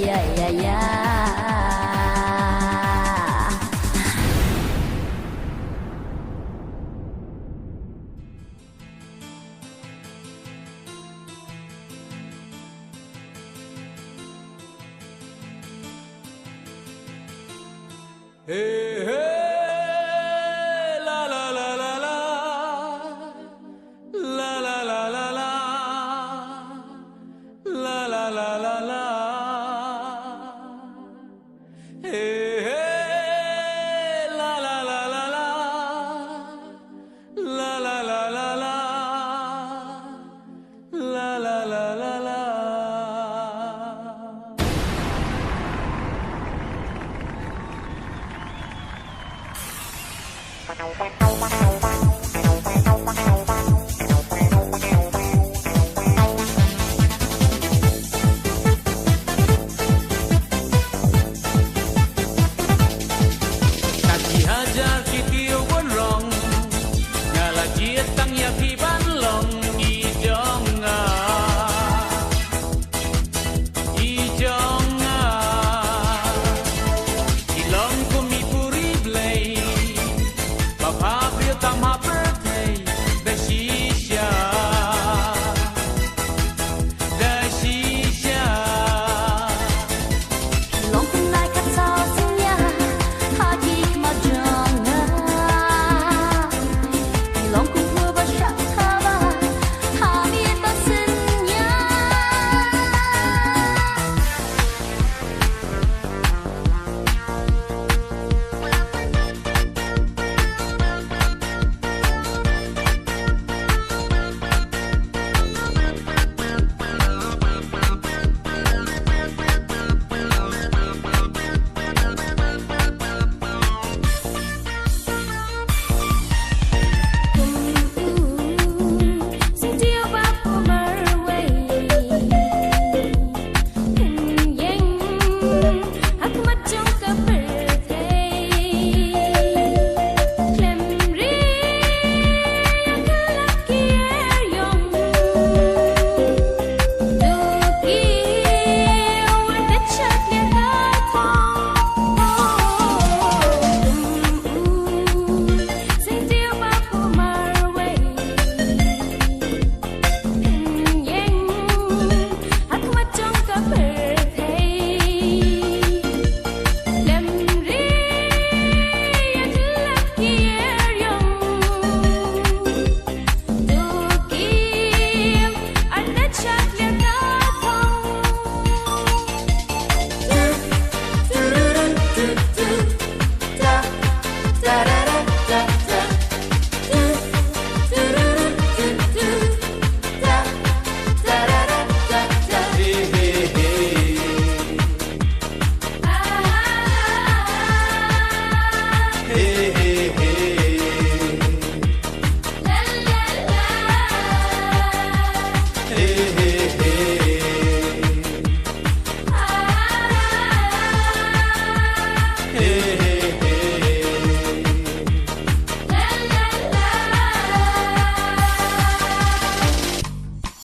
yeah, yeah, yeah. Hey, hey, la la la la la, la la la la la, la la la la la. Hey, hey, la la la la la, la la la la la, la la la la la. Wow, wow, wow, wow.